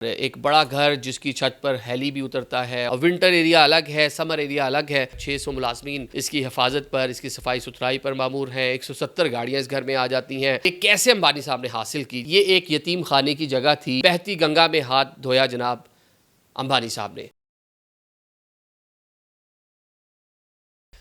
एक बड़ा घर जिसकी छत पर हेली भी उतरता है और विंटर एरिया अलग है, समर एरिया अलग है। 600 मुलाजमीन इसकी हिफाजत पर, इसकी सफाई सुथराई पर मामूर हैं। 170 गाड़ियां इस घर में आ जाती हैं। ये कैसे अंबानी साहब ने हासिल की? ये एक यतीम खाने की जगह थी। बहती गंगा में हाथ धोया जनाब अंबानी साहब ने।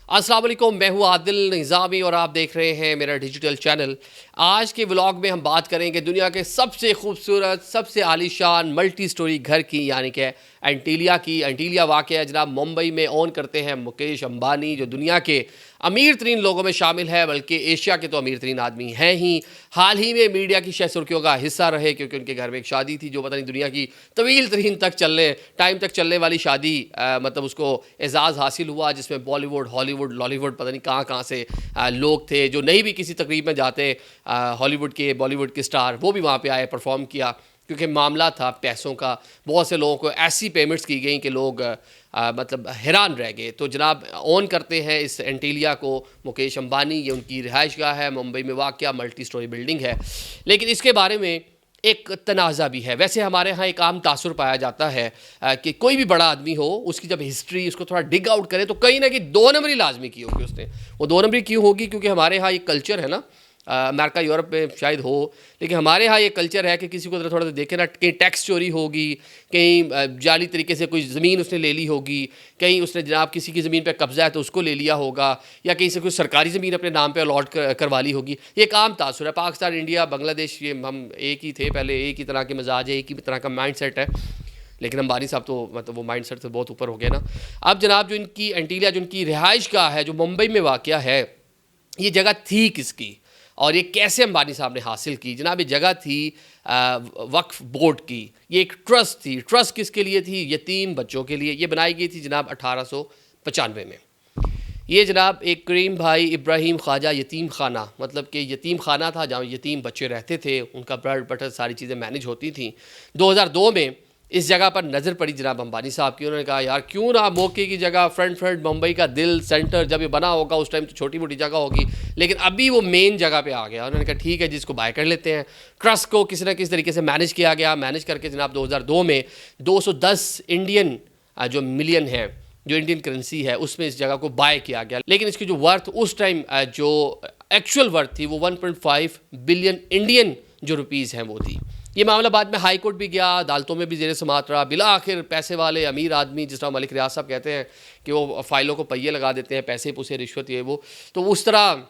अस्सलाम वालेकुम, मैं हूँ आदिल निज़ामी और आप देख रहे हैं मेरा डिजिटल चैनल। आज के व्लॉग में हम बात करेंगे दुनिया के सबसे खूबसूरत, सबसे आलीशान मल्टी स्टोरी घर की, यानी कि एंटीलिया की। एंटीलिया वाक़या जनाब मुंबई में ओन करते हैं मुकेश अंबानी, जो दुनिया के अमीर तरीन लोगों में शामिल है, बल्कि एशिया के तो अमीर तरीन आदमी हैं ही। हाल ही में मीडिया की शह सुर्खियों का हिस्सा रहे, क्योंकि उनके घर में एक शादी थी जो पता नहीं दुनिया की तवील तरीन टाइम तक चलने वाली शादी, मतलब उसको एजाज़ हासिल हुआ, जिसमें बॉलीवुड, हॉलीवुड, लॉलीवुड, पता नहीं कहाँ कहाँ से लोग थे जो नहीं भी किसी तकरीब में जाते। हॉलीवुड के, बॉलीवुड के स्टार वो भी वहाँ पे आए, परफॉर्म किया, क्योंकि मामला था पैसों का। बहुत से लोगों को ऐसी पेमेंट्स की गई कि लोग मतलब हैरान रह गए। तो जनाब ओन करते हैं इस एंटीलिया को मुकेश अंबानी। ये उनकी रिहाइशगाह है, मुंबई में वाक़या मल्टी स्टोरी बिल्डिंग है। लेकिन इसके बारे में एक तनाज़ा भी है। वैसे हमारे यहाँ एक आम तासुर पाया जाता है कि कोई भी बड़ा आदमी हो, उसकी जब हिस्ट्री उसको थोड़ा डिग आउट करें तो कहीं ना कहीं दो नंबरी लाजमी की होगी उसने। वो दो नंबरी क्यों होगी? क्योंकि हमारे यहाँ एक कल्चर है ना, अमेरिका यूरोप में शायद हो, लेकिन हमारे यहाँ ये कल्चर है कि किसी को थोड़ा सा देखे ना, कहीं टैक्स चोरी होगी, कहीं जाली तरीके से कोई ज़मीन उसने ले ली होगी, कहीं उसने जनाब किसी की ज़मीन पे कब्ज़ा है तो उसको ले लिया होगा, या कहीं से कोई सरकारी ज़मीन अपने नाम पे अलॉट करवा ली होगी। ये एक आम तासुर है। पाकिस्तान, इंडिया, बांग्लादेश, ये हम एक ही थे पहले, एक ही तरह के मिजाज है, एक ही तरह का माइंड सेट है। लेकिन अंबानी साहब तो मतलब वो माइंड सेट से बहुत ऊपर हो गया ना। अब जनाब जो इनकी एंटीलिया, जो इनकी रिहाइशगाह है, जो मुंबई में वाक़या है, ये जगह थी किसकी और ये कैसे अंबानी साहब ने हासिल की? जनाब ये जगह थी वक्फ बोर्ड की। ये एक ट्रस्ट थी। ट्रस्ट किसके लिए थी? यतीम बच्चों के लिए। ये बनाई गई थी जनाब 1895 में। ये जनाब एक करीम भाई इब्राहिम ख्वाजा यतीम खाना, मतलब कि यतीम खाना था जहाँ यतीम बच्चे रहते थे, उनका ब्रेड बटर सारी चीज़ें मैनेज होती थी। 2002 में इस जगह पर नज़र पड़ी जनाब अंबानी साहब की। उन्होंने कहा यार क्यों ना मौके की जगह, फ्रंट मुंबई का दिल, सेंटर, जब ये बना होगा उस टाइम तो छोटी मोटी जगह होगी, लेकिन अभी वो मेन जगह पे आ गया। उन्होंने कहा ठीक है जिसको बाय कर लेते हैं। ट्रस्ट को किसी न किसी तरीके से मैनेज किया गया। मैनेज करके जनाब 2002 में 210 इंडियन जो मिलियन है, जो इंडियन करेंसी है, उसमें इस जगह को बाय किया गया। लेकिन इसकी जो वर्थ उस टाइम, जो एक्चुअल वर्थ थी, वो 1.5 बिलियन इंडियन जो रुपीज़ हैं वो थी। ये मामला बाद में हाई कोर्ट भी गया, अदालतों में भी ज़ेर समाअत रहा। बिला आखिर पैसे वाले अमीर आदमी, जिस तरह मलिक रियाज साहब कहते हैं कि वो फाइलों को पहिए लगा देते हैं, पैसे पुसे, रिश्वत, ये वो, तो उस तरह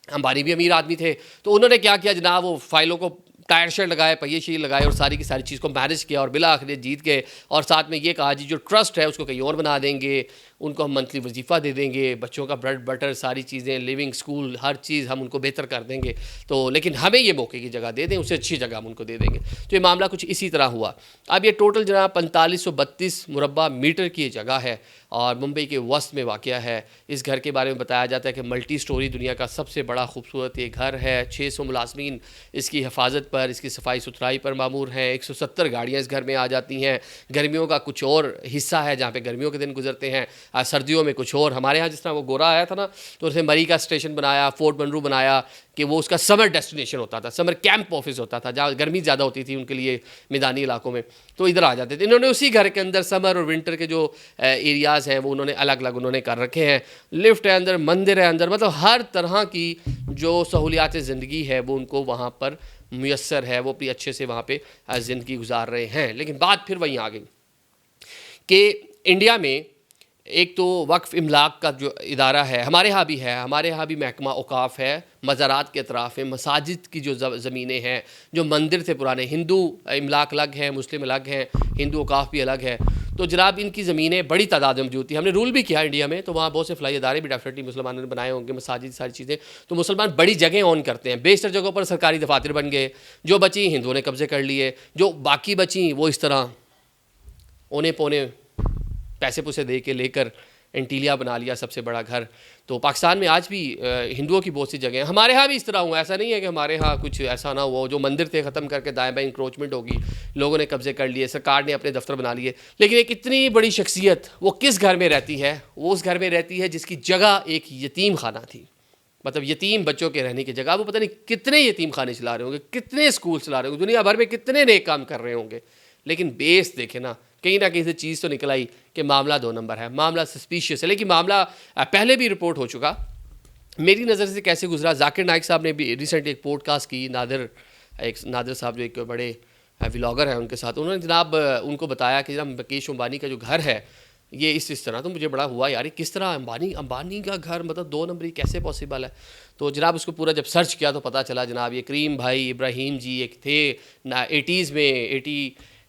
अंबानी भी अमीर आदमी थे। तो उन्होंने क्या किया जनाब, वो फाइलों को टायर शेयर लगाए, पहिए शीर लगाए और सारी की सारी चीज़ को मैनेज किया और बिला आखिर जीत गए। और साथ में ये कहा जी जो ट्रस्ट है उसको कहीं और बना देंगे, उनको हम मंथली वजीफ़ा दे देंगे, बच्चों का ब्रेड बटर, सारी चीज़ें, लिविंग, स्कूल, हर चीज़ हम उनको बेहतर कर देंगे, तो लेकिन हमें ये मौके की जगह दे दें, उससे अच्छी जगह हम उनको दे देंगे। तो ये मामला कुछ इसी तरह हुआ। अब ये टोटल जनाब 4532 मुरबा मीटर की ये जगह है और मुंबई के वस्त में वाक़या है। इस घर के बारे में बताया जाता है कि मल्टी स्टोरी, दुनिया का सबसे बड़ा खूबसूरत ये घर है। 600 मुलाजमीन इसकी हिफाजत पर, इसकी सफाई सुथराई पर मामूर हैं। 170 गाड़ियाँ इस घर में आ जाती हैं। गर्मियों का कुछ और हिस्सा है जहाँ पे गर्मियों के दिन गुजरते हैं, सर्दियों में कुछ और। हमारे यहाँ जिस तरह वो गोरा आया था ना, तो उसने मरी का स्टेशन बनाया, फोर्ट बनरू बनाया कि वो उसका समर डेस्टिनेशन होता था, समर कैंप ऑफिस होता था, जहाँ गर्मी ज़्यादा होती थी उनके लिए मैदानी इलाकों में, तो इधर आ जाते थे। इन्होंने उसी घर के अंदर समर और विंटर के जो एरियाज़ हैं वो उन्होंने अलग अलग उन्होंने कर रखे हैं। लिफ्ट है अंदर, मंदिर है अंदर, मतलब हर तरह की जो सहूलियात ज़िंदगी है वो उनको वहाँ पर मुयस्सर है। वो अपनी अच्छे से वहाँ पे ज़िंदगी गुजार रहे हैं। लेकिन बात फिर वहीं आ गई कि इंडिया में एक तो वक्फ इमलाक का जो इदारा है, हमारे यहाँ भी है, हमारे यहाँ भी महकमा औकाफ़ है, मज़ारात के अतराफ़ है, मसाजिद की जो ज़मीनें हैं, जो मंदिर थे पुराने, हिंदू इमलाक अलग हैं, मुस्लिम अलग हैं, हिंदू औकाफ़ भी अलग है। तो जनाब इनकी ज़मीनें बड़ी तादाद में मौजूद थी। हमने रूल भी किया इंडिया में, तो वहाँ बहुत से फलाई इदारे भी डेफिनेटली मुसलमानों ने बनाए होंगे, मसाजिद, सारी चीज़ें। तो मुसलमान बड़ी जगह ऑन करते हैं। बेशतर जगहों पर सरकारी दफातर बन गए, जो बची हिंदुओं ने कब्ज़े कर लिए, जो बाकी बची वो इस तरह ओने पौने पैसे पुसे दे के लेकर एंटीलिया बना लिया, सबसे बड़ा घर। तो पाकिस्तान में आज भी हिंदुओं की बहुत सी जगह हैं। हमारे यहाँ भी इस तरह हुआ, ऐसा नहीं है कि हमारे यहाँ कुछ ऐसा ना हुआ। जो मंदिर थे ख़त्म करके दाएं बाएं इंक्रोचमेंट होगी, लोगों ने कब्जे कर लिए, सरकार ने अपने दफ्तर बना लिए। लेकिन एक इतनी बड़ी शख्सियत वो किस घर में रहती है? वो उस घर में रहती है जिसकी जगह एक यतीम खाना थी, मतलब यतीम बच्चों के रहने की जगह। वो पता नहीं कितने यतीम खाने चला रहे होंगे, कितने स्कूल चला रहे होंगे, दुनिया भर में कितने नेक काम कर रहे होंगे। लेकिन बेस देखे ना कहीं से चीज़ तो निकल आई कि मामला 2 नंबर है, मामला सस्पिशियस है। लेकिन मामला पहले भी रिपोर्ट हो चुका। मेरी नज़र से कैसे गुजरा, जाकिर नाइक साहब ने भी रिसेंटली एक पॉडकास्ट की, नादिर साहब जो एक बड़े व्लॉगर हैं उनके साथ, उन्होंने जनाब उनको बताया कि जनाब मुकेश अंबानी का जो घर है ये इस तरह। तो मुझे बड़ा हुआ यार ये किस तरह अंबानी का घर मतलब 2 नंबरी कैसे पॉसिबल है। तो जनाब उसको पूरा जब सर्च किया तो पता चला जनाब ये करीम भाई इब्राहिम जी एक थे ना 80s में 80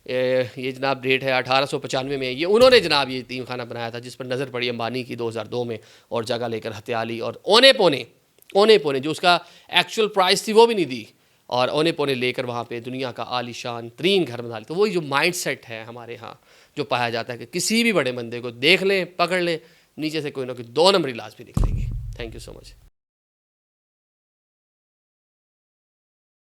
ये जनाब डेट है 1895 में, ये उन्होंने जनाब ये यतीम खाना बनाया था जिस पर नज़र पड़ी अंबानी की 2002 में और जगह लेकर हत्या ली और औने पौने जो उसका एक्चुअल प्राइस थी वो भी नहीं दी और औने पौने लेकर वहाँ पे दुनिया का आलीशान तरीन घर बना लिया। तो वही जो माइंड सेट है हमारे यहाँ जो पाया जाता है कि किसी भी बड़े बंदे को देख लें पकड़ लें नीचे से कोई ना कोई 2 नंबरी लाश भी निकलेगी। Thank you so much.